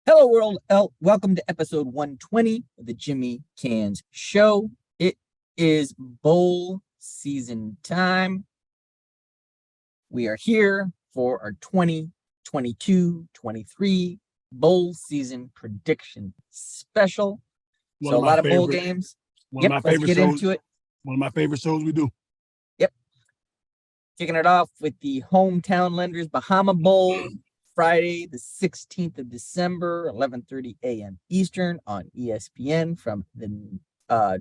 Hello, world. Welcome to episode 120 of the Jimmy Canz Show. It is bowl season time. We are here for our 2022-23 bowl season prediction special. So a lot of bowl games. Yep, let's get into it. One of my favorite shows we do. Yep. Kicking it off with the Hometown Lenders Bahama Bowl. Friday, the 16th of December, 11:30 a.m. Eastern on ESPN from the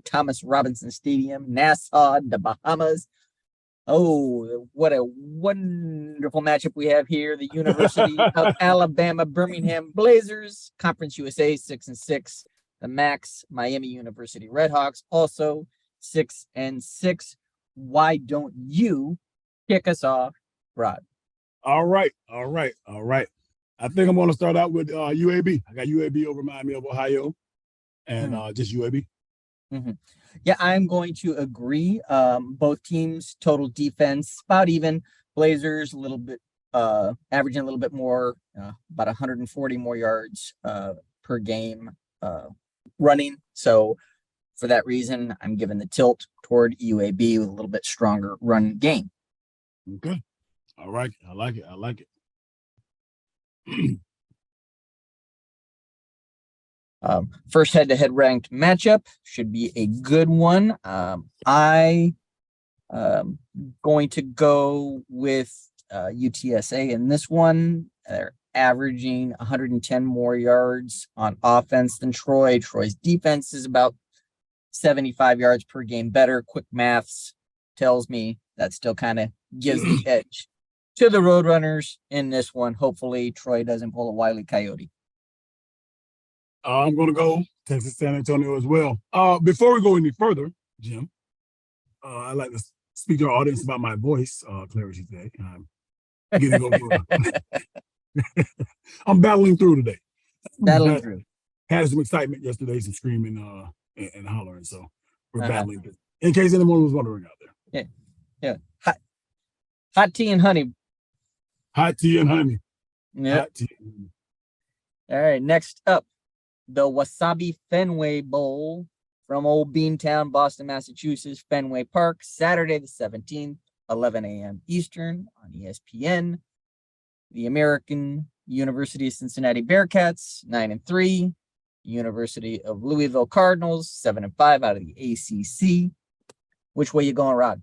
Thomas Robinson Stadium, Nassau, the Bahamas. Oh, what a wonderful matchup we have here. The University of Alabama, Birmingham Blazers, Conference USA 6-6. The Max, Miami University Redhawks, also 6-6. Why don't you kick us off, Rod? All right. I think I'm going to start out with UAB. I got UAB over Miami of Ohio, and just UAB. Yeah, I'm going to agree. Both teams, total defense, about even. Blazers, a little bit, averaging a little bit more, about 140 more yards per game running. So for that reason, I'm giving the tilt toward UAB with a little bit stronger run game. Okay. All right. I like it. First head-to-head ranked matchup should be a good one. I going to go with UTSA in this one. They're averaging 110 more yards on offense than Troy. Troy's defense is about 75 yards per game better. Quick maths tells me that still kind of gives the edge to the Roadrunners in this one. Hopefully Troy doesn't pull a Wile E. Coyote. I'm going to go Texas San Antonio as well. Before we go any further, Jim, I'd like to speak to our audience about my voice clarity today. I'm getting over. I'm battling through today. Had some excitement yesterday, some screaming and hollering. So we're battling through. In case anyone was wondering out there. Yeah. Hot tea and honey. Hot tea and honey. Yep. Hot tea. All right, next up, the WASABI FENWAY Bowl from Old Beantown, Boston, Massachusetts, Fenway Park, Saturday the 17th, 11 a.m. Eastern on ESPN. The American University of Cincinnati Bearcats, 9-3. University of Louisville Cardinals, 7-5 out of the ACC. Which way you going, Rod?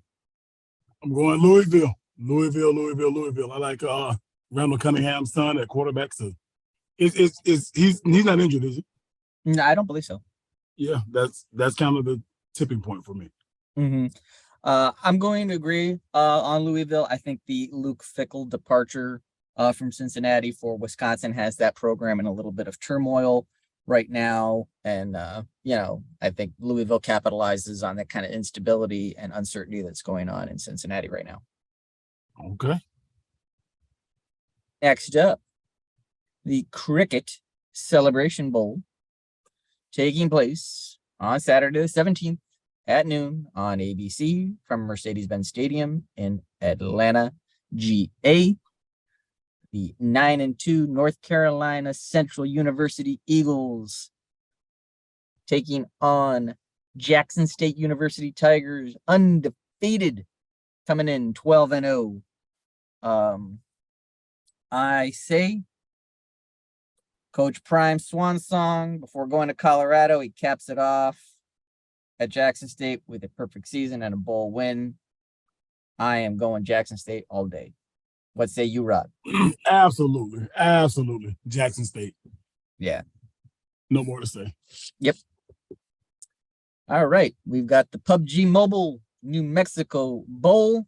I'm going Louisville. I like Randall Cunningham's son at quarterback. So he's not injured, is he? No, I don't believe so. Yeah, that's kind of the tipping point for me. I'm going to agree on Louisville. I think the Luke Fickell departure from Cincinnati for Wisconsin has that program in a little bit of turmoil right now. And, I think Louisville capitalizes on that kind of instability and uncertainty that's going on in Cincinnati right now. Okay. Next up, the Cricket Celebration Bowl taking place on Saturday the 17th at noon on ABC from Mercedes-Benz Stadium in Atlanta, GA. The 9-2 North Carolina Central University Eagles taking on Jackson State University Tigers, undefeated, coming in 12-0. I say Coach Prime swan song before going to Colorado. He caps it off at Jackson State with a perfect season and a bowl win. I am going Jackson State all day. What say you, Rod? Absolutely. Jackson State. Yeah. No more to say. Yep. All right. We've got the PUBG Mobile New Mexico Bowl.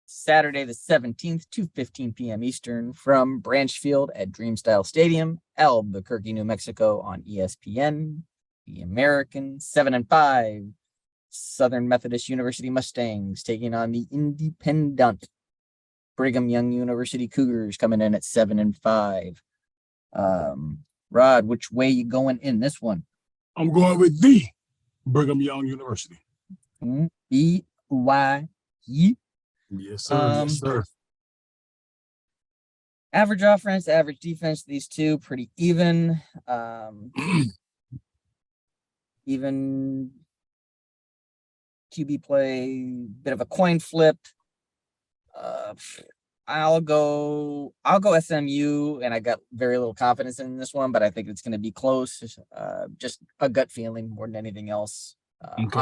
Saturday the 17th, 2:15 p.m. Eastern from Branch Field at Dreamstyle Stadium, Albuquerque, New Mexico on ESPN. The American 7-5 Southern Methodist University Mustangs taking on the independent Brigham Young University Cougars coming in at 7-5. Rod, which way you going in this one? I'm going with the Brigham Young University. BYU. Yes, sir. Yes, sir. Average offense, average defense, these two pretty even. Even QB play, bit of a coin flip. I'll go SMU, and I got very little confidence in this one, but I think it's going to be close. Just a gut feeling more than anything else. Okay.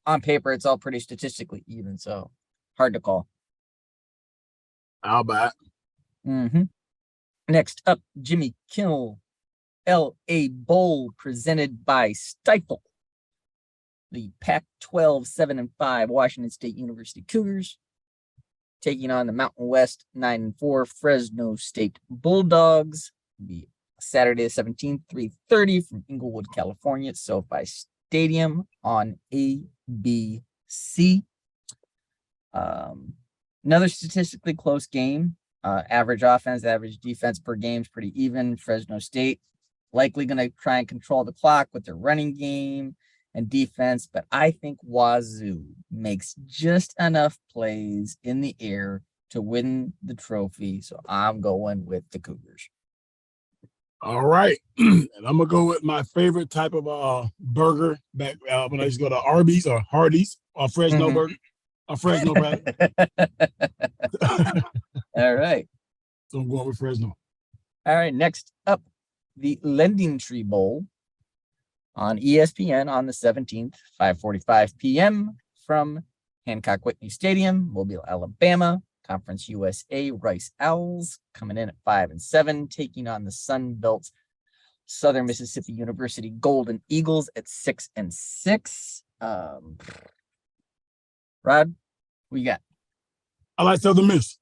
On paper, it's all pretty statistically even, so hard to call. I'll buy it. Next up, Jimmy Kimmel, LA Bowl presented by STIFEL. The Pac-12 7-5 Washington State University Cougars taking on the Mountain West 9-4 Fresno State Bulldogs. It'll be Saturday the 17th, 3:30 from Inglewood, California, at SoFi Stadium on ABC. Another statistically close game. Average offense, average defense per game is pretty even. Fresno State likely going to try and control the clock with their running game and defense, but I think Wazoo makes just enough plays in the air to win the trophy, so I'm going with the Cougars. All right, and I'm gonna go with my favorite type of burger back when I used to go to Arby's or Hardee's or Fresno burger, or Fresno rather. All right. So I'm going with Fresno. All right, next up, the LendingTree Bowl on ESPN on the 17th, 5:45 p.m. from Hancock Whitney Stadium, Mobile, Alabama. Conference USA Rice Owls coming in at 5-7, taking on the Sun Belt's Southern Mississippi University Golden Eagles at 6-6. Rod, what you got? I like Southern Miss.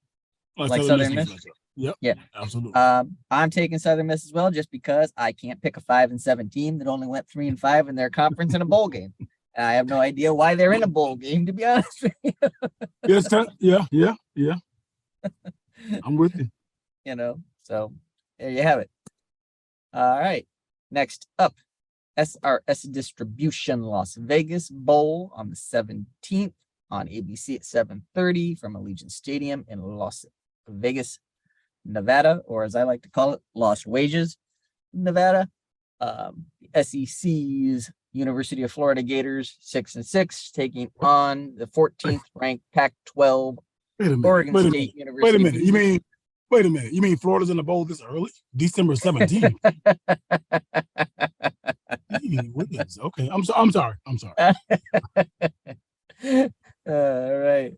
Like Southern Miss? Yep. Yeah, absolutely. I'm taking Southern Miss as well, just because I can't pick a 5-7 team that only went 3-5 in their conference in a bowl game. And I have no idea why they're in a bowl game, to be honest with you. Yes, yeah. I'm with you. So there you have it. All right. Next up, SRS Distribution Las Vegas Bowl on the 17th on ABC at 7:30 from Allegiant Stadium in Las Vegas, Nevada, or as I like to call it, Lost Wages, Nevada. SEC's University of Florida Gators 6-6, taking on the 14th ranked Pac-12 Oregon State University. Wait a minute. You mean Florida's in the bowl this early? December 17th. Okay. I'm sorry. All right.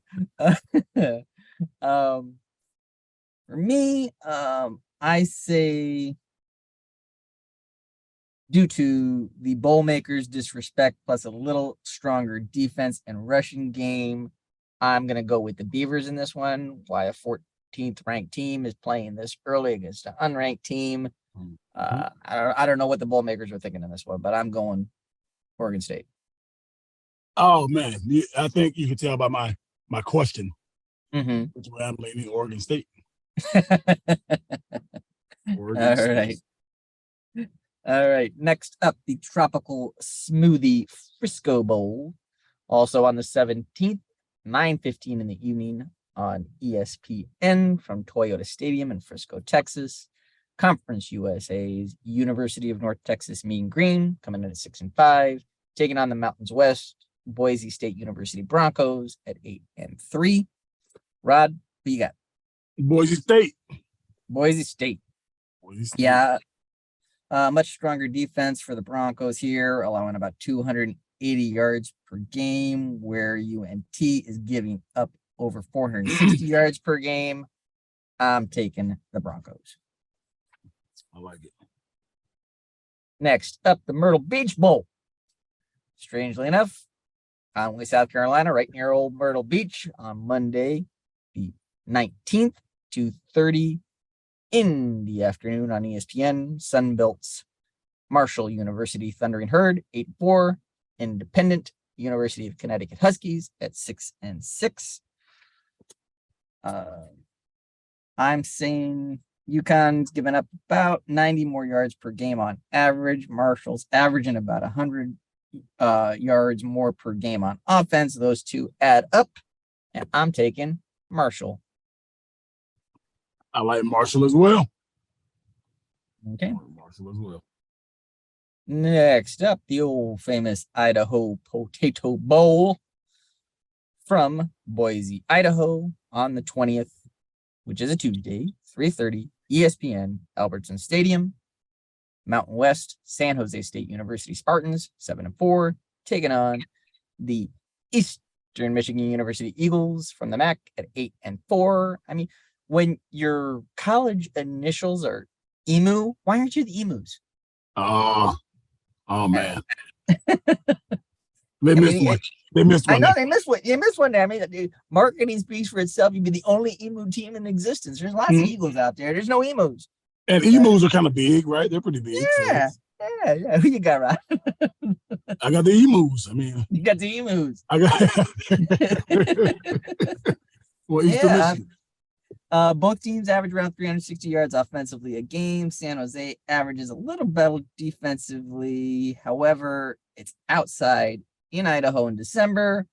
For me, I say, due to the bowl makers' disrespect plus a little stronger defense and rushing game, I'm going to go with the Beavers in this one. Why a 14th ranked team is playing this early against an unranked team. I don't know what the bowl makers are thinking in this one, but I'm going Oregon State. Oh man, I think you can tell by my question, which way I'm leaning Oregon State. All right. Next up, the Tropical Smoothie Frisco Bowl, also on the 17th, 9:15 in the evening on ESPN from Toyota Stadium in Frisco, Texas. Conference USA's University of North Texas Mean Green coming in at 6-5, taking on the Mountains West Boise State University Broncos at 8-3. Rod, who you got? Boise State. Yeah. Much stronger defense for the Broncos here, allowing about 280 yards per game, where UNT is giving up over 460 yards per game. I'm taking the Broncos. I like it. Next up, the Myrtle Beach Bowl. Strangely enough, Conway, South Carolina, right near old Myrtle Beach on Monday, the 19th, 2:30 in the afternoon on ESPN. Sunbelt's Marshall University Thundering Herd 8-4, Independent University of Connecticut Huskies at 6-6. I'm saying UConn's given up about 90 more yards per game on average. Marshall's averaging about 100 yards more per game on offense. Those two add up, and I'm taking Marshall. I like Marshall as well. Okay. Marshall as well. Next up, the old famous Idaho Potato Bowl from Boise, Idaho on the 20th, which is a Tuesday, 3:30, ESPN, Albertson Stadium. Mountain West, San Jose State University Spartans, 7-4, taking on the Eastern Michigan University Eagles from the MAC at 8-4. I mean, when your college initials are EMU, why aren't you the EMUs? Oh man. They missed one. They missed one. I know they missed one. You missed one there. I mean, marketing speaks for itself. You'd be the only EMU team in existence. There's lots of Eagles out there. There's no EMUs. And emus are kind of big, right? They're pretty big. Yeah, so yeah. Who you got, Rod? I got the emus. I mean, you got the emus. I got. Well, Eastern Michigan. Both teams average around 360 yards offensively a game. San Jose averages a little better defensively. However, it's outside in Idaho in December.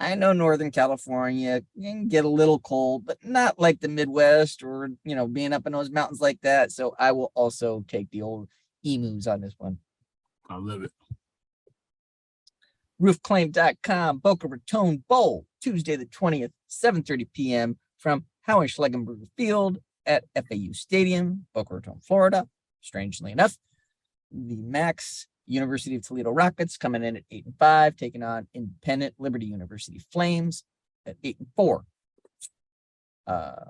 I know Northern California can get a little cold, but not like the Midwest or, being up in those mountains like that. So I will also take the old emus on this one. I love it. Roofclaim.com Boca Raton Bowl, Tuesday the 20th, 7:30 p.m. from Howard Schlegenberger Field at FAU Stadium, Boca Raton, Florida. Strangely enough, the Max University of Toledo Rockets coming in at 8-5, taking on Independent Liberty University Flames at 8-4. I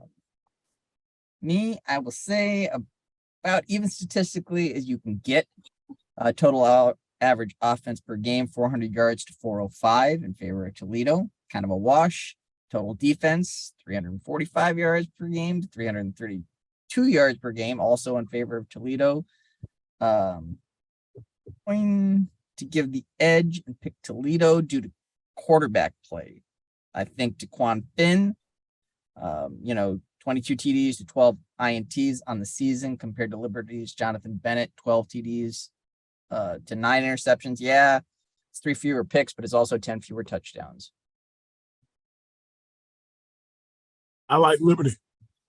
will say about even statistically as you can get. Total average offense per game, 400 yards to 405 in favor of Toledo. Kind of a wash. Total defense, 345 yards per game to 332 yards per game, also in favor of Toledo. Going to give the edge and pick Toledo due to quarterback play. I think Daquan Finn, 22 TDs to 12 INTs on the season compared to Liberty's Jonathan Bennett, 12 TDs to 9 interceptions. Yeah, it's 3 fewer picks, but it's also 10 fewer touchdowns. I like Liberty.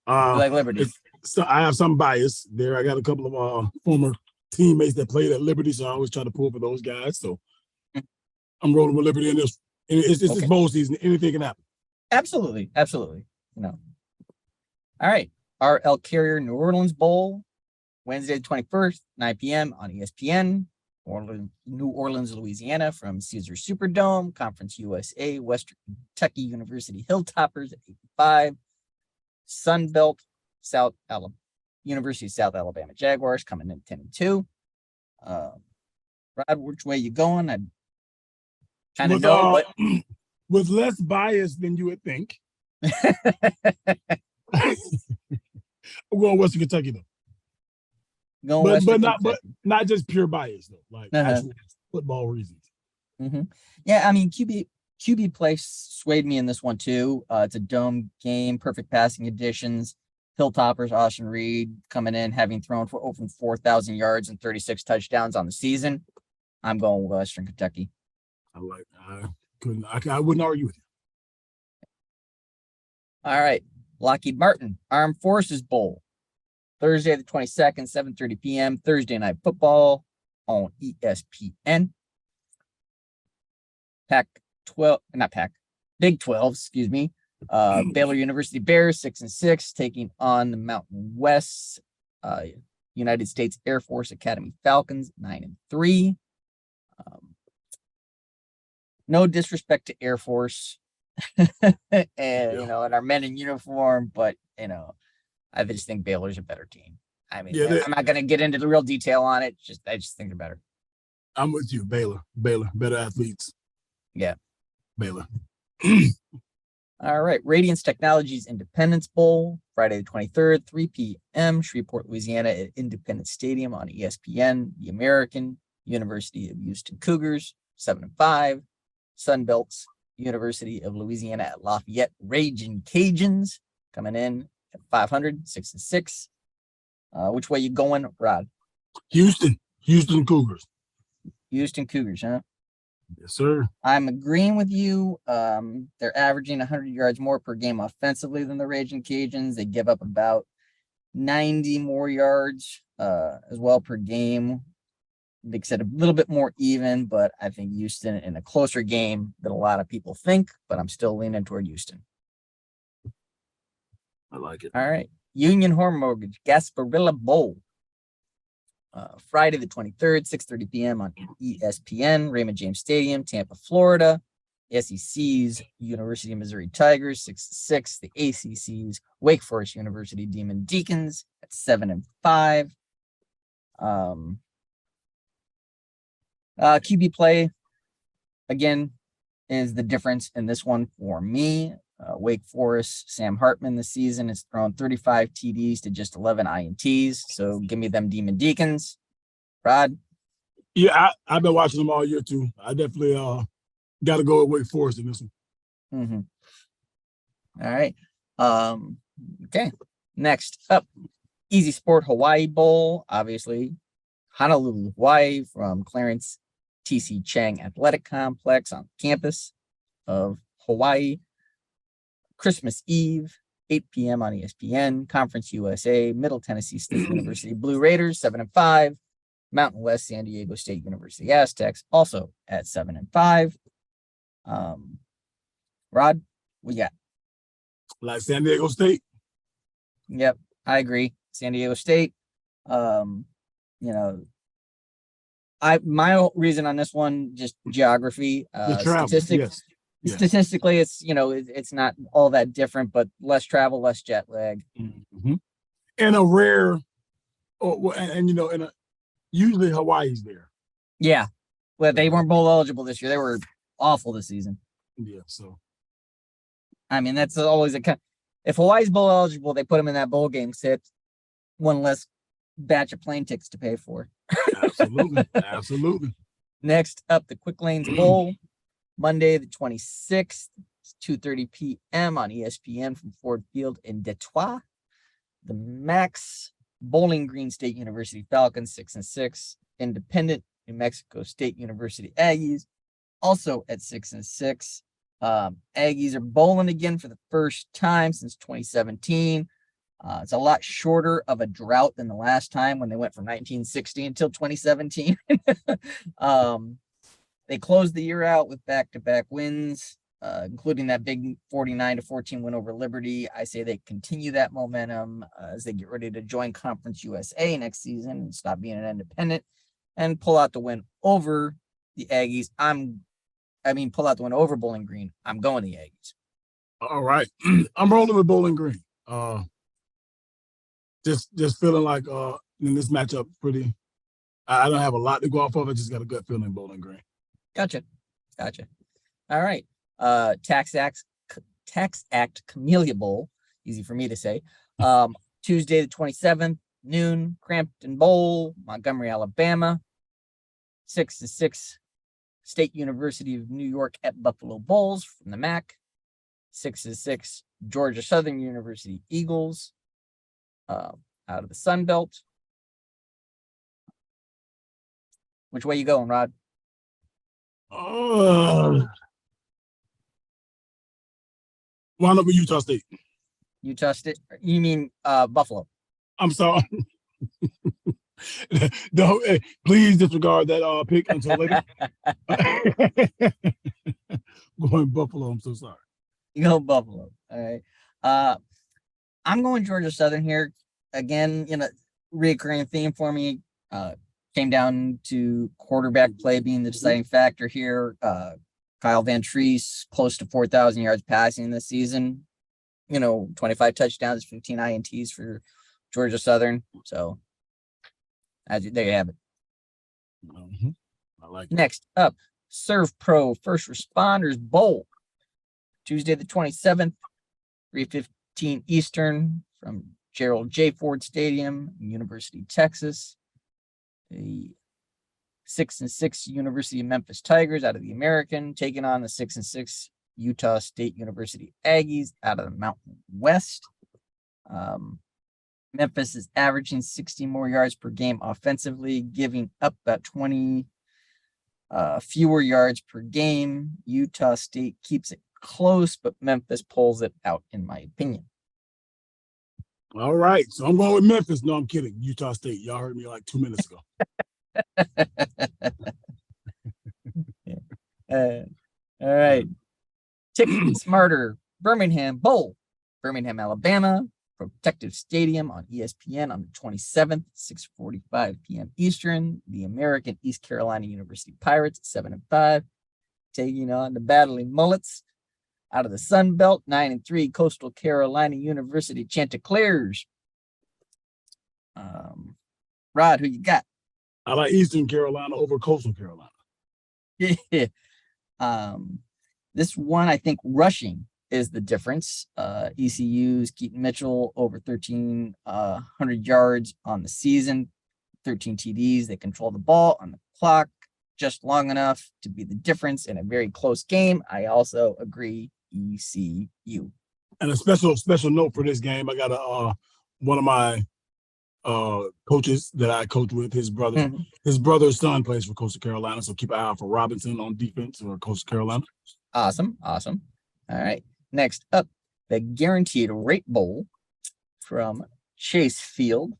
You like Liberty? So I have some bias there. I got a couple of former teammates that played at Liberty, so I always try to pull for those guys. So I'm rolling with Liberty in this. It's okay. This bowl season. Anything can happen. Absolutely. All right. Our El Carrier New Orleans Bowl, Wednesday the 21st, 9 p.m. on ESPN. New Orleans, Louisiana, from Caesars Superdome, Conference USA, Western Kentucky University Hilltoppers at 8-5. Sun Belt, University of South Alabama Jaguars coming in 10-2. Rod, which way you going? I kind of know, but with less bias than you would think. I'm going Western Kentucky though. But not just pure bias though, like actual football reasons. Yeah, I mean QB play swayed me in this one too. It's a dome game, perfect passing additions. Hilltoppers, Austin Reed coming in, having thrown for over 4,000 yards and 36 touchdowns on the season. I'm going Western Kentucky. I wouldn't argue with you. All right. Lockheed Martin Armed Forces Bowl, Thursday the 22nd, 7:30 p.m. Thursday Night Football on ESPN. Big 12, excuse me. Baylor University Bears 6-6, taking on the Mountain West United States Air Force Academy Falcons 9-3. No disrespect to Air Force and our men in uniform, but I just think Baylor's a better team. I mean, I'm not gonna get into the real detail on it. I just think they're better. I'm with you, Baylor, better athletes. Yeah, Baylor. All right, Radiance Technologies Independence Bowl, Friday the 23rd, 3 p.m. Shreveport, Louisiana at Independence Stadium on ESPN. The American University of Houston Cougars 7-5. Sunbelts University of Louisiana at Lafayette Raging Cajuns coming in at 500, 6-6. Which way you going, Rod? Houston Cougars. Houston Cougars, huh? Yes, sir. I'm agreeing with you. They're averaging 100 yards more per game offensively than the Raging Cajuns. They give up about 90 more yards as well per game. Like I said, a little bit more even, but I think Houston in a closer game than a lot of people think, but I'm still leaning toward Houston. I like it. All right. Union Home Mortgage, Gasparilla Bowl. Friday the 23rd, 6:30 p.m. on ESPN, Raymond James Stadium, Tampa, Florida. The SEC's University of Missouri Tigers, 6-6. The ACC's Wake Forest University Demon Deacons at 7-5. QB play, again, is the difference in this one for me. Wake Forest, Sam Hartman this season has thrown 35 TDs to just 11 INTs. So give me them Demon Deacons. Rod? Yeah, I've been watching them all year too. I definitely got to go with Wake Forest in this one. Mm-hmm. All right. Okay. Next up, Easy Sport Hawaii Bowl. Obviously, Honolulu, Hawaii, from Clarence T.C. Chang Athletic Complex on campus of Hawaii. Christmas Eve, 8 p.m. on ESPN. Conference USA, Middle Tennessee State University Blue Raiders, 7-5. Mountain West, San Diego State University Aztecs, also at 7-5. Rod, what you got? Like San Diego State. Yep, I agree. San Diego State. My reason on this one, just geography. The travel, yes. Statistically, it's it's not all that different, but less travel, less jet lag, and a rare, usually Hawaii's there. Yeah, well, they weren't bowl eligible this year. They were awful this season. Yeah, so I mean that's always if Hawaii's bowl eligible, they put them in that bowl game. So it's one less batch of plane tickets to pay for. Absolutely, absolutely. Next up, the Quick Lanes Bowl. Monday, the 26th, 2:30 p.m. on ESPN from Ford Field in Detroit. The Max Bowling Green State University Falcons, 6-6. Independent New Mexico State University Aggies, also at 6-6. Aggies are bowling again for the first time since 2017. It's a lot shorter of a drought than the last time when they went from 1960 until 2017. They closed the year out with back-to-back wins, including that big 49-14 win over Liberty. I say they continue that momentum as they get ready to join Conference USA next season and stop being an independent and pull out the win over the Aggies. Pull out the win over Bowling Green. I'm going the Aggies. All right. I'm rolling with Bowling Green. Just feeling like in this matchup I don't have a lot to go off of. I just got a gut feeling in Bowling Green. Gotcha. All right. TAXACT CAMELLIA Bowl. Easy for me to say. Tuesday the 27th, noon, Crampton Bowl, Montgomery, Alabama. 6-6. State University of New York at Buffalo Bulls from the MAC. 6-6. Georgia Southern University Eagles out of the Sun Belt. Which way you going, Rod? Wound up with Utah State. Utah State? You mean Buffalo? I'm sorry. Don't please disregard that pick until later. Going Buffalo. I'm so sorry. You go Buffalo. All right. I'm going Georgia Southern here. Again, reoccurring theme for me. Came down to quarterback play being the deciding factor here. Kyle Van Treese, close to 4,000 yards passing this season. 25 touchdowns, 15 INTs for Georgia Southern. So, there you have it. I like it. Next up, SERVPRO First Responders Bowl. Tuesday the 27th, 3:15 Eastern from Gerald J. Ford Stadium, University, Texas. The 6-6 University of Memphis Tigers out of the American, taking on the 6-6 Utah State University Aggies out of the Mountain West. Memphis is averaging 60 more yards per game offensively, giving up about 20 fewer yards per game. Utah State keeps it close, but Memphis pulls it out, in my opinion. All right. So I'm going with Memphis. No, I'm kidding. Utah State. Y'all heard me like 2 minutes ago. All right. TICKETSMARTER Birmingham Bowl, Birmingham, Alabama, Protective Stadium on ESPN on the 27th, 6:45 p.m. Eastern. The American East Carolina University Pirates, 7-5, taking on the Battling Mullets out of the Sun Belt, 9-3, Coastal Carolina University Chanticleers. Rod, who you got? I like Eastern Carolina over Coastal Carolina. Yeah. This one, I think rushing is the difference. ECU's Keaton Mitchell over 1,300 yards on the season, 13 TDs. They control the ball on the clock just long enough to be the difference in a very close game. I also agree ECU. And a special note for this game, I got one of my coaches that I coach with, his brother's son plays for Coastal Carolina, so keep an eye out for Robinson on defense for Coastal Carolina. Awesome. All right, next up, the Guaranteed Rate Bowl from Chase Field,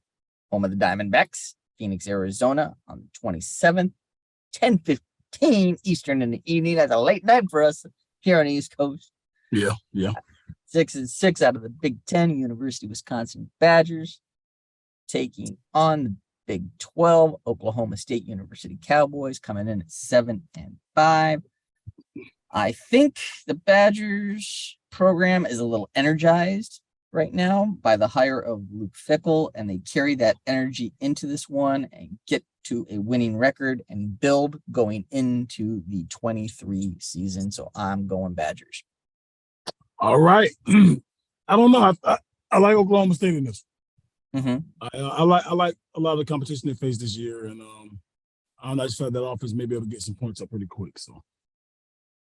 home of the Diamondbacks, Phoenix, Arizona, on the 27th, 10:15 Eastern in the evening. That's a late night for us here on the East Coast. Yeah. 6-6 out of the Big Ten, University of Wisconsin Badgers, taking on the Big 12, Oklahoma State University Cowboys, coming in at 7-5. I think the Badgers program is a little energized right now by the hire of Luke Fickell, and they carry that energy into this one and get to a winning record and build going into the 23 season. So I'm going Badgers. All right. I don't know. I like Oklahoma State in this. I like a lot of the competition they faced this year, and I just felt that offense may be able to get some points up pretty quick. So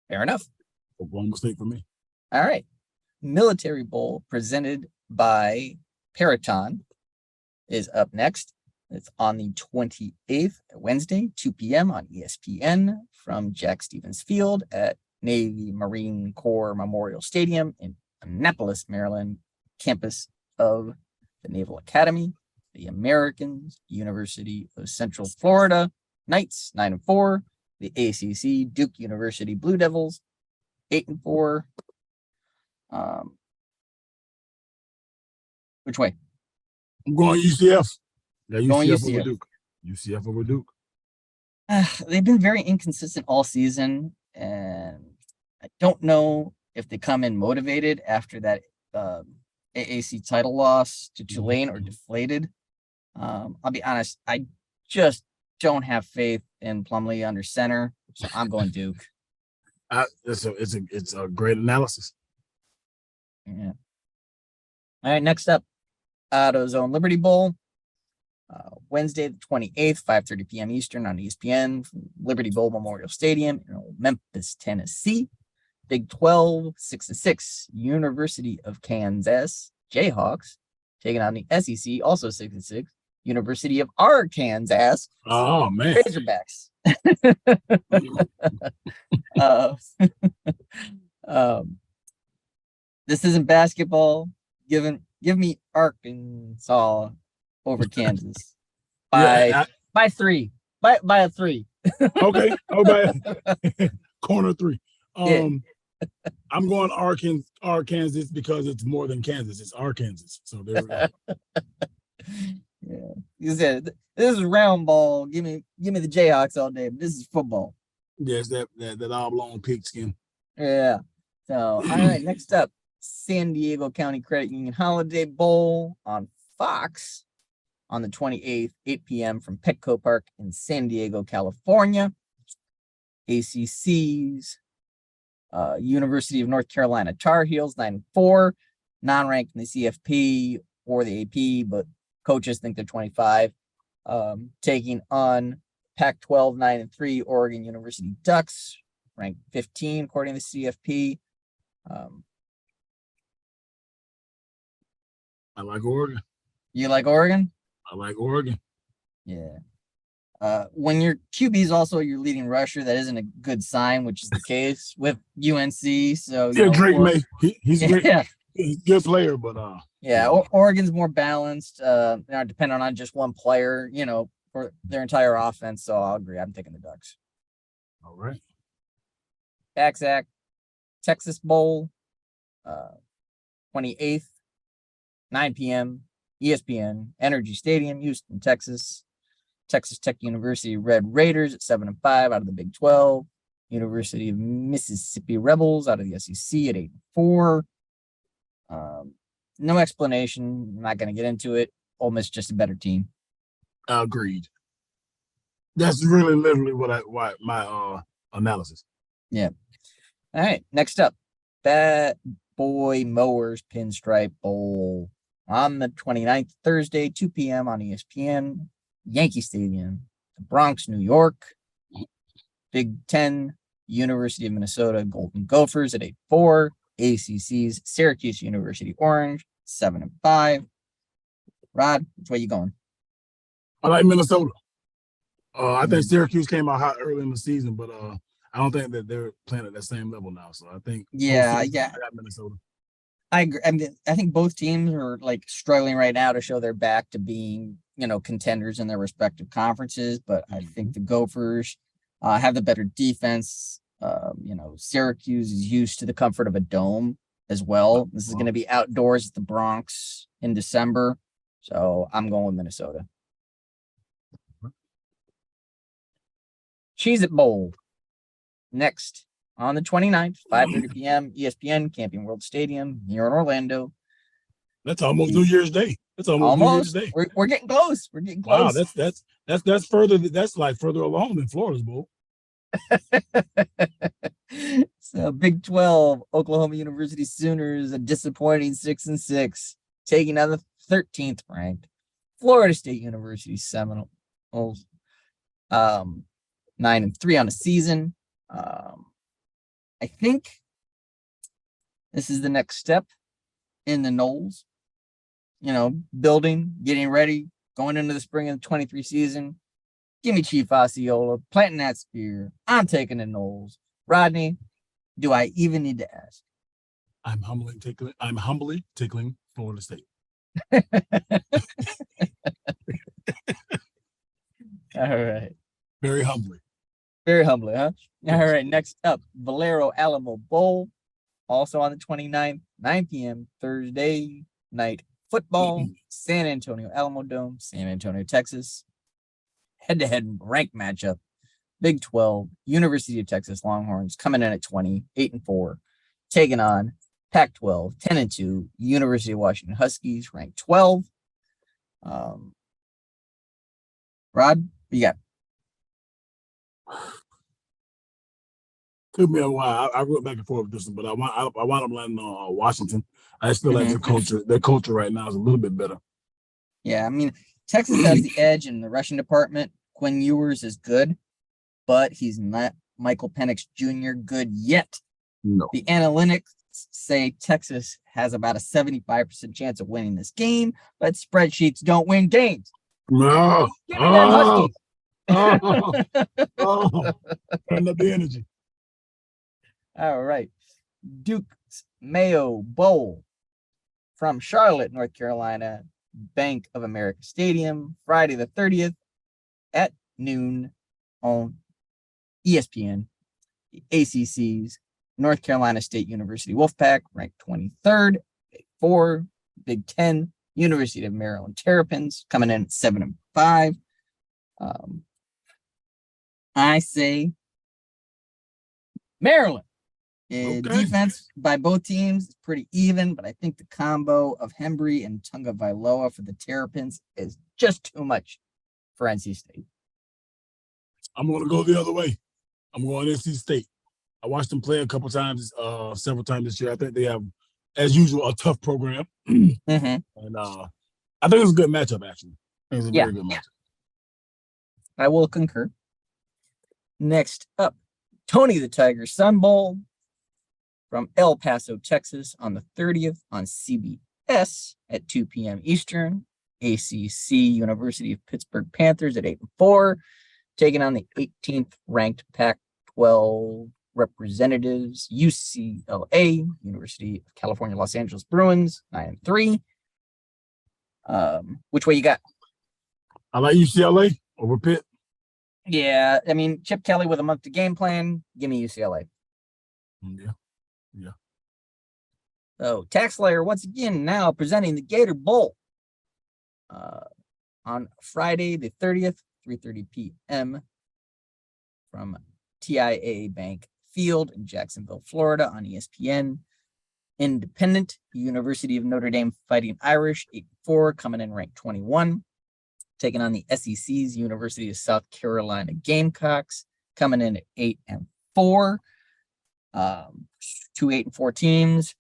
fair enough. Oklahoma State for me. All right. Military Bowl presented by Peraton is up next. It's on the 28th, Wednesday, 2 p.m. on ESPN from Jack Stevens Field at Navy Marine Corps Memorial Stadium in Annapolis, Maryland, campus of the Naval Academy. The Americans, University of Central Florida Knights, 9-4. The ACC, Duke University Blue Devils, 8-4. Which way? I'm going UCF. Yeah, UCF. Over Duke. UCF over Duke. They've been very inconsistent all season, and I don't know if they come in motivated after that AAC title loss to Tulane or deflated. I'll be honest, I just don't have faith in Plumlee under center, so I'm going Duke. It's a great analysis. Yeah. All right, next up, AutoZone Liberty Bowl, Wednesday the 28th, 5:30 p.m. Eastern on ESPN, from Liberty Bowl Memorial Stadium in Memphis, Tennessee. Big 12, 6-6, University of Kansas Jayhawks, taking on the SEC, also 6-6, University of Arkansas. Oh, man. Razorbacks. This isn't basketball. Give me Arkansas over Kansas by 3. By a 3. Okay. Oh, corner 3. Yeah. I'm going Arkansas because it's more than Kansas. It's Arkansas. So there we go. Yeah. You said this is round ball. Give me the Jayhawks all day. But this is football. Yes, that oblong pigskin. Yeah. So all right, next up, San Diego County Credit Union Holiday Bowl on Fox on the 28th, 8 p.m. from Petco Park in San Diego, California. ACC's University of North Carolina Tar Heels, 9-4, non-ranked in the CFP or the AP, but coaches think they're 25. Taking on Pac-12, 9-3, Oregon University Ducks, ranked 15 according to the CFP. I like Oregon. You like Oregon? I like Oregon. Yeah. When your QB is also your leading rusher, that isn't a good sign, which is the case with UNC. So Drake May, he's great. Yeah. He's a good player, but Yeah, Oregon's more balanced. They're not dependent on just one player, for their entire offense. So I'll agree. I'm taking the Ducks. All right. TAXACT, Texas Bowl, 28th, 9 p.m. ESPN, Energy Stadium, Houston, Texas. Texas Tech University Red Raiders at 7-5 out of the Big 12. University of Mississippi Rebels out of the SEC at 8-4. No explanation. I'm not going to get into it. Ole Miss just a better team. Agreed. That's really literally what my analysis. Yeah. All right. Next up, Bad Boy Mowers Pinstripe Bowl on the 29th, Thursday, 2 p.m. on ESPN, Yankee Stadium, the Bronx, New York. Big 10, University of Minnesota Golden Gophers at 8-4. ACC's Syracuse University Orange 7-5. Rod, which way you going? I like Minnesota. I think Syracuse came out hot early in the season, but I don't think that they're playing at that same level now. So I think I got Minnesota. I agree. I mean, I think both teams are like struggling right now to show their back to being, contenders in their respective conferences. But I think the Gophers have the better defense. Syracuse is used to the comfort of a dome as well. This is going to be outdoors at the Bronx in December. So I'm going with Minnesota. CHEEZ-IT Bowl next on the 29th, 5:30 p.m. ESPN Camping World Stadium here in Orlando. That's almost New Year's Day. That's almost New Year's Day. We're getting close. We're getting close. Wow, that's further. That's like further along than Florida's Bowl. So Big 12, Oklahoma University Sooners, a disappointing 6-6, taking on the 13th ranked Florida State University Seminoles, 9-3 on the season. I think this is the next step in the Noles. Building, getting ready, going into the spring of the 23 season. Give me Chief Osceola, planting that spear. I'm taking the Noles. Rodney, do I even need to ask? I'm humbly tickling Florida State. All right. Very humbly. Very humbly, huh? Yes. All right. Next up, Valero Alamo Bowl, also on the 29th, 9 p.m. Thursday night football, San Antonio Alamo Dome, San Antonio, Texas. Head-to-head ranked matchup. Big 12, University of Texas Longhorns coming in at 8-4, taking on Pac-12, 10-2, University of Washington Huskies ranked 12. Rod, what you got? Took me a while. I went back and forth with this one, but I wound up landing on Washington. I just feel like their culture right now is a little bit better. Yeah, I mean, Texas has the edge in the rushing department. Quinn Ewers is good, but he's not Michael Penix Jr. good yet. No. The analytics say Texas has about a 75% chance of winning this game, but spreadsheets don't win games. No. Give me them Huskies. Turn up the energy. All right. Duke's Mayo Bowl from Charlotte, North Carolina, Bank of America Stadium, Friday the 30th at noon on ESPN. The ACC's North Carolina State University Wolfpack ranked 23rd, 4. Big 10, University of Maryland Terrapins coming in at 7-5. I say Maryland. Defense by both teams is pretty even, but I think the combo of Hembry and Tunga Vailoa for the Terrapins is just too much for NC State. I'm going to go the other way. I'm going NC State. I watched them play a couple times, several times this year. I think they have, as usual, a tough program. And I think it's a good matchup, actually. I think it's a very good matchup. I will concur. Next up, Tony the Tiger Sun Bowl from El Paso, Texas on the 30th on CBS at 2 p.m. Eastern. ACC University of Pittsburgh Panthers at 8-4, taking on the 18th ranked Pac-12 representatives, UCLA, University of California, Los Angeles Bruins, 9-3. Which way you got? I like UCLA over Pitt. Yeah, I mean, Chip Kelly with a month to game plan. Give me UCLA. Yeah. So, Tax Slayer once again now presenting the Gator Bowl on Friday the 30th, 3:30 p.m. from TIAA Bank Field in Jacksonville, Florida on ESPN. Independent, University of Notre Dame Fighting Irish, 8-4, coming in ranked 21. Taking on the SEC's University of South Carolina Gamecocks, coming in at 8-4. 2 8-4 teams.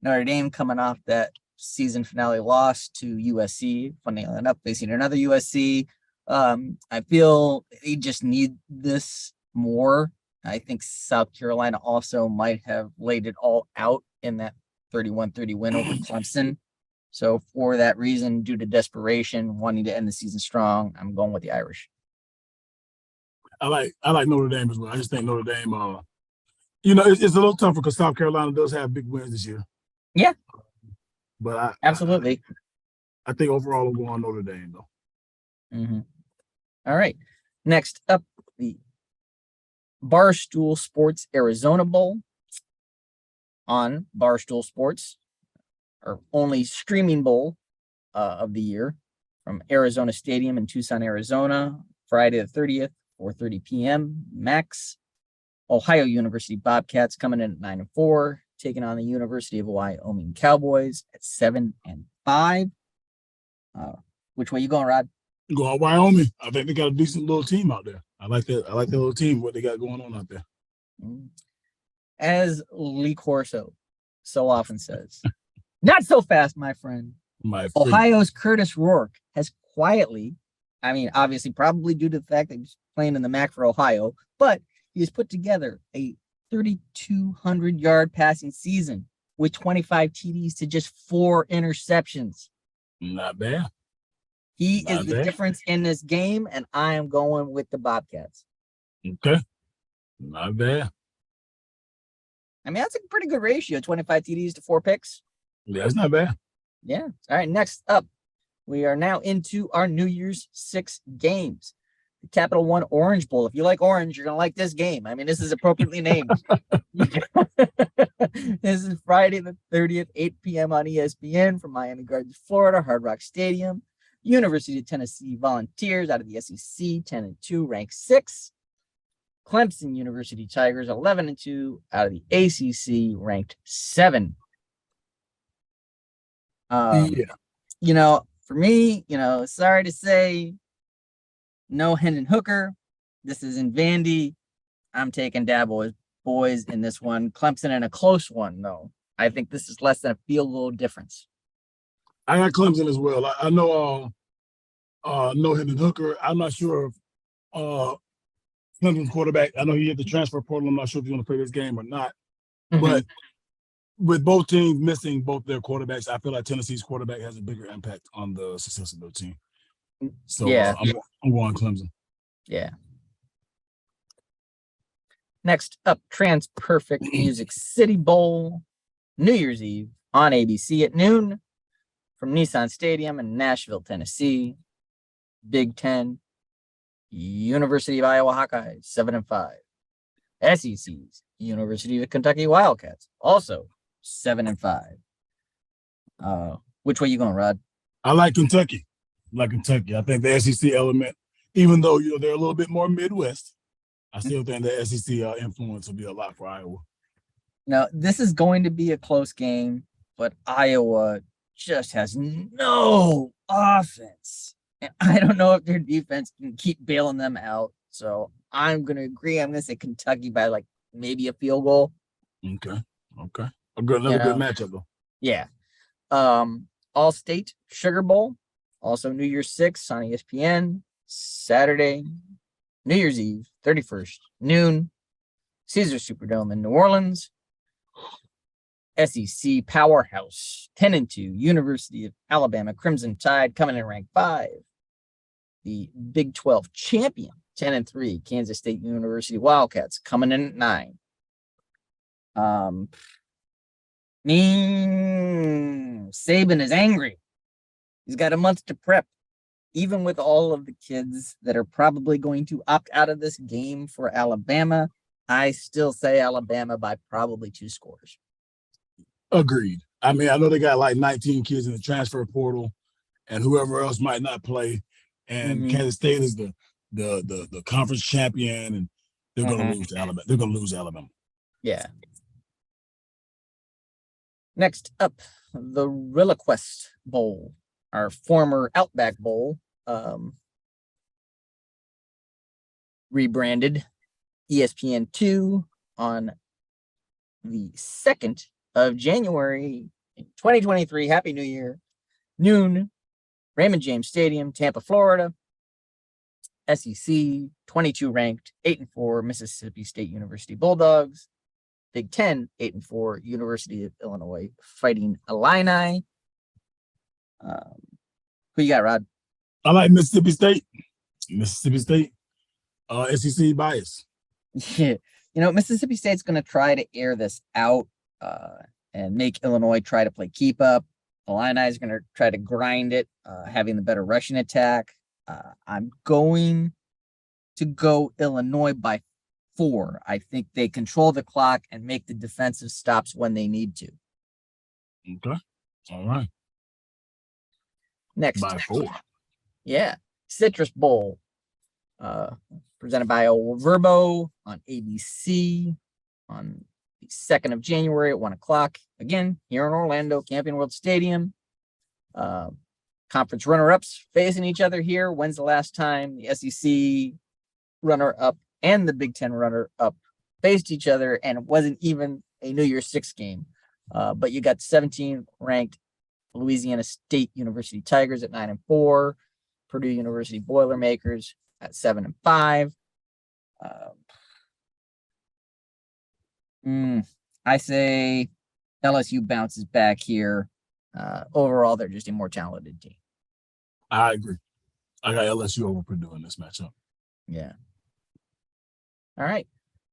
Notre Dame coming off that season finale loss to USC, funny enough, facing another USC. I feel they just need this more. I think South Carolina also might have laid it all out in that 31-30 win over Clemson. So for that reason, due to desperation, wanting to end the season strong, I'm going with the Irish. I like Notre Dame as well. I just think Notre Dame, it's a little tougher because South Carolina does have big wins this year. Yeah. But absolutely. I think overall we'll go on Notre Dame though. Mm-hmm. All right. Next up, the Barstool Sports Arizona Bowl on Barstool Sports, our only streaming bowl of the year, from Arizona Stadium in Tucson, Arizona, Friday the 30th, 4:30 p.m. Max. Ohio University Bobcats coming in at 9-4, taking on the University of Wyoming Cowboys at 7-5. Which way you going, Rod? Go on Wyoming. I think they got a decent little team out there. I like that little team, what they got going on out there. As Lee Corso so often says, not so fast, my friend. Ohio's Curtis Rourke has quietly, I mean, obviously, probably due to the fact that he's playing in the MAC for Ohio, but he has put together a 3,200-yard passing season with 25 TDs to just 4 interceptions. Not bad. He is the difference in this game, and I am going with the Bobcats. Okay. Not bad. I mean, that's a pretty good ratio, 25 TDs to 4 picks. Yeah, it's not bad. Yeah. All right, next up, we are now into our New Year's 6 games. The Capital One Orange Bowl. If you like orange, you're going to like this game. I mean, this is appropriately named. This is Friday the 30th, 8 p.m. on ESPN from Miami Gardens, Florida, Hard Rock Stadium. University of Tennessee Volunteers out of the SEC, 10-2, ranked 6. Clemson University Tigers, 11-2, out of the ACC, ranked 7. You know, for me, sorry to say, no Hendon Hooker. This is in Vandy. I'm taking Dabo's boys in this one. Clemson in a close one, though. I think this is less than a field goal difference. I got Clemson as well. I know no Hendon Hooker. I'm not sure if Clemson's quarterback. I know he had the transfer portal. I'm not sure if he's going to play this game or not. Mm-hmm. But with both teams missing both their quarterbacks, I feel like Tennessee's quarterback has a bigger impact on the success of their team. So yeah, I'm going Clemson. Yeah. Next up, Trans Perfect Music City Bowl, New Year's Eve on ABC at noon from Nissan Stadium in Nashville, Tennessee. Big Ten, University of Iowa Hawkeyes, 7-5. SEC's University of Kentucky Wildcats, also 7-5. Which way you going, Rod? I like Kentucky. I think the SEC element, even though they're a little bit more Midwest, I still think the SEC influence will be a lot for Iowa. Now, this is going to be a close game, but Iowa just has no offense. And I don't know if their defense can keep bailing them out. So I'm going to agree. I'm going to say Kentucky by like maybe a field goal. Okay. Another good matchup, though. Yeah. All-State Sugar Bowl, also New Year's 6 on ESPN, Saturday, New Year's Eve, 31st, noon, Caesar Superdome in New Orleans. SEC powerhouse, 10-2, University of Alabama Crimson Tide coming in ranked 5. The Big 12 champion, 10-3, Kansas State University Wildcats coming in at 9. Saban is angry. He's got a month to prep. Even with all of the kids that are probably going to opt out of this game for Alabama, I still say Alabama by probably 2 scores. Agreed. I mean, I know they got like 19 kids in the transfer portal, and whoever else might not play. And Kansas State is the conference champion, and they're going to lose to Alabama. They're going to lose Alabama. Yeah. Next up, the RillaQuest Bowl, our former Outback Bowl, rebranded ESPN2 on the 2nd of January 2023. Happy New Year. Noon, Raymond James Stadium, Tampa, Florida. SEC 22 ranked, 8-4 Mississippi State University Bulldogs. Big Ten 8-4 University of Illinois Fighting Illini. Who you got, Rod? I like Mississippi State. Mississippi State. SEC bias. Yeah, you know, Mississippi State's going to try to air this out and make Illinois try to play keep up. Illini is going to try to grind it, having the better rushing attack. I'm going to go Illinois by 4. I think they control the clock and make the defensive stops when they need to. Okay. All right. Next. By 4. Yeah. Citrus Bowl. Presented by Verbo on ABC on the 2nd of January at 1 o'clock. Again, here in Orlando, Camping World Stadium. Conference runner-ups facing each other here. When's the last time the SEC runner-up and the Big Ten runner-up faced each other, and it wasn't even a New Year's Six game? But you got 17th-ranked Louisiana State University Tigers at 9-4, Purdue University Boilermakers at 7-5. I say LSU bounces back here. Overall, they're just a more talented team. I agree. I got LSU over Purdue in this matchup. Yeah. All right.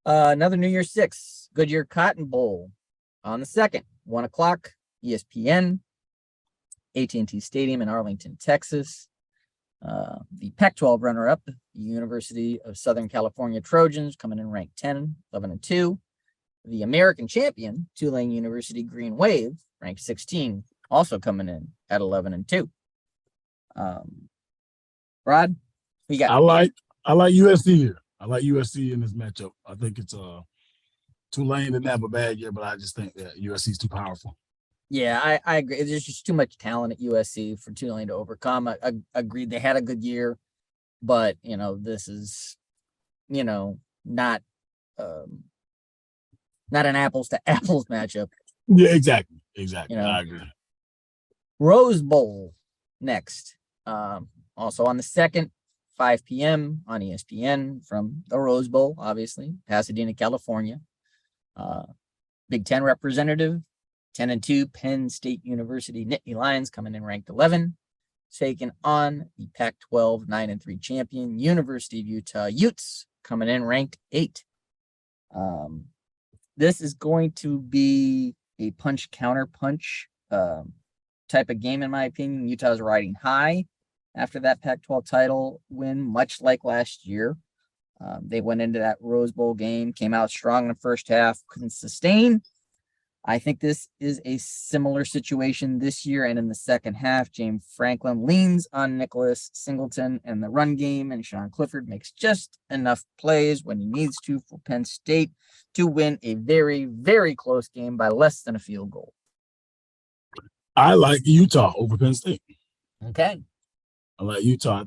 Another New Year's Six, Goodyear Cotton Bowl on the 2nd, 1 o'clock, ESPN, AT&T Stadium in Arlington, Texas. The Pac-12 runner-up, the University of Southern California Trojans, coming in ranked 10, 11-2. The American champion, Tulane University Green Wave, ranked 16, also coming in at 11-2. Rod, we got. I like USC here. I like USC in this matchup. I think it's Tulane didn't have a bad year, but I just think that USC is too powerful. Yeah, I agree. There's just too much talent at USC for Tulane to overcome. I agreed. They had a good year, but this is, not an apples to apples matchup. Yeah, exactly. I agree. Rose Bowl next. Also on the 2nd, 5 p.m. on ESPN from the Rose Bowl, obviously, Pasadena, California. Big Ten representative, 10-2 Penn State University Nittany Lions coming in ranked 11, taking on the Pac-12 9-3 champion University of Utah Utes coming in ranked 8. This is going to be a punch counter punch type of game, in my opinion. Utah's riding high after that Pac-12 title win, much like last year. They went into that Rose Bowl game, came out strong in the first half, couldn't sustain. I think this is a similar situation this year, and in the second half, James Franklin leans on Nicholas Singleton and the run game, and Sean Clifford makes just enough plays when he needs to for Penn State to win a very, very close game by less than a field goal. I like Utah over Penn State. Okay. I like Utah.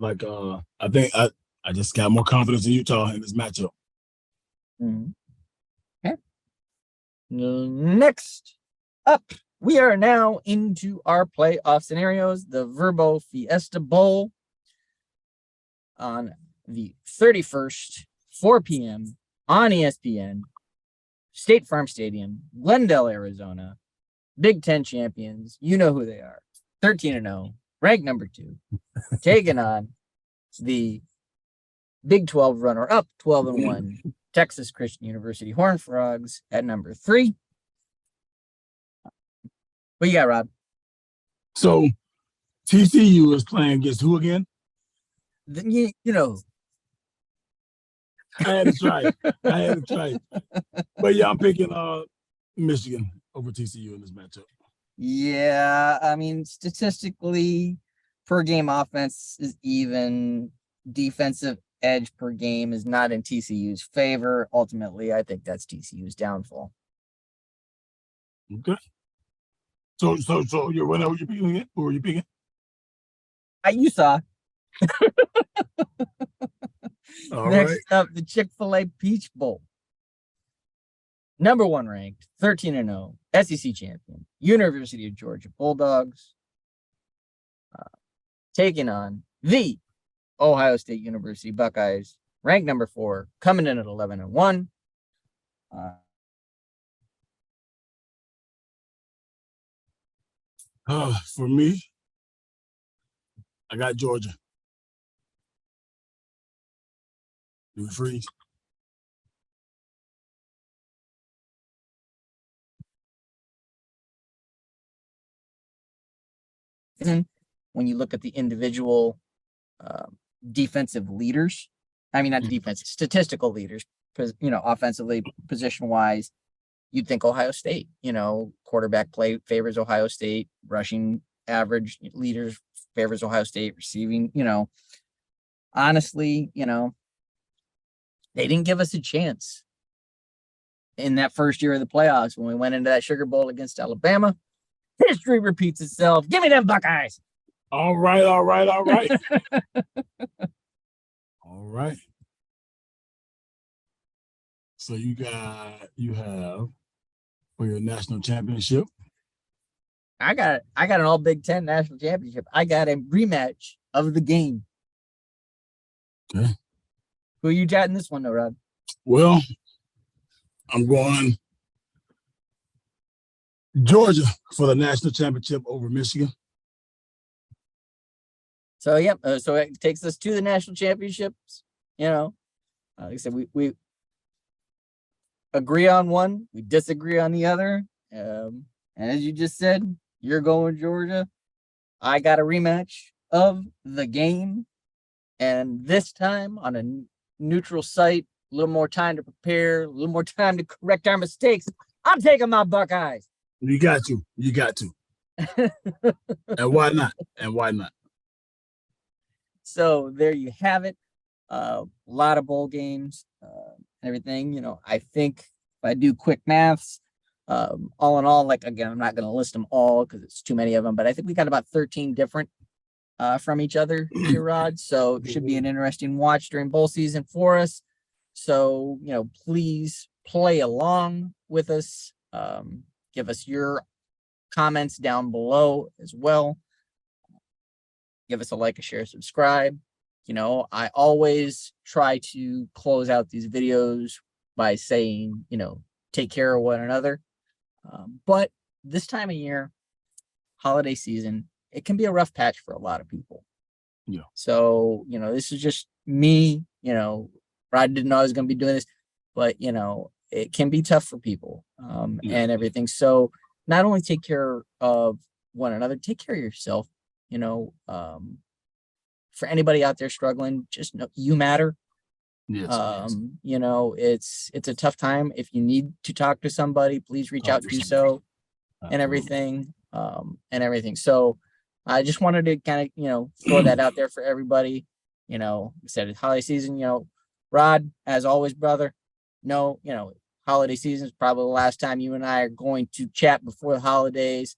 I think I just got more confidence in Utah in this matchup. Okay. Next up, we are now into our playoff scenarios. The Verbo Fiesta Bowl on the 31st, 4 p.m. on ESPN, State Farm Stadium, Glendale, Arizona. Big Ten champions. You know who they are. 13-0, ranked number 2, taking on the Big 12 runner-up, 12-1, Texas Christian University Horned Frogs at number 3. What you got, Rob? So TCU is playing against who again? Then you know. I had to try it. But yeah, I'm picking Michigan over TCU in this matchup. Yeah, I mean, statistically, per game offense is even. Defensive edge per game is not in TCU's favor. Ultimately, I think that's TCU's downfall. Okay. So you're winner. Who you picking again? Who are you picking? You saw. All Next right. up, the Chick-fil-A Peach Bowl. Number 1 ranked, 13-0, SEC champion, University of Georgia Bulldogs, taking on the Ohio State University Buckeyes, ranked number 4, coming in at 11-1. For me, I got Georgia. Do we freeze? When you look at the individual defensive leaders, I mean, not defensive, statistical leaders, because, offensively, position-wise, you'd think Ohio State, quarterback play favors Ohio State, rushing average leaders favors Ohio State, receiving, honestly, they didn't give us a chance in that first year of the playoffs when we went into that Sugar Bowl against Alabama. History repeats itself. Give me them Buckeyes. All right. All right. So you have for your national championship. I got an all Big Ten national championship. I got a rematch of the game. Okay. Who are you chatting this one though, Rod? Well, I'm going Georgia for the national championship over Michigan. So so it takes us to the national championships. Like I said, we agree on one, we disagree on the other. And as you just said, you're going Georgia. I got a rematch of the game, and this time on a neutral site, a little more time to prepare, a little more time to correct our mistakes. I'm taking my Buckeyes. You got to. And why not? So there you have it. A lot of bowl games, everything. I think if I do quick maths, all in all, like, again, I'm not going to list them all because it's too many of them, but I think we got about 13 different from each other here, Rod. So it should be an interesting watch during bowl season for us. So, please play along with us. Give us your comments down below as well. Give us a like, a share, subscribe. I always try to close out these videos by saying, take care of one another. But this time of year, holiday season, it can be a rough patch for a lot of people. Yeah. So, this is just me, Rod didn't know I was going to be doing this, but, it can be tough for people and everything. So not only take care of one another, take care of yourself, for anybody out there struggling, just know you matter. Yes. It's a tough time. If you need to talk to somebody, please reach out, do so, and everything. So I just wanted to kind of, throw that out there for everybody. I said it's holiday season, Rod, as always, brother, holiday season is probably the last time you and I are going to chat before the holidays.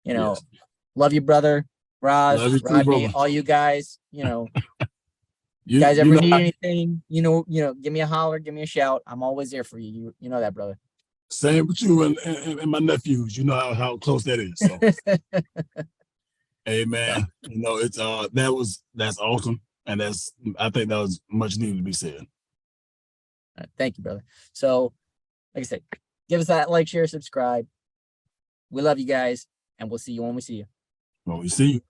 Love you, brother. Roz, Rodney, all you guys, you guys ever need anything, give me a holler, give me a shout. I'm always there for you. You know that, brother. Same with you and my nephews. You know how close that is. So. Hey man, it's that's awesome, and I think that was much needed to be said. Thank you, brother. So, like I said, give us that like, share, subscribe. We love you guys, and we'll see you when we see you. Well, we see you.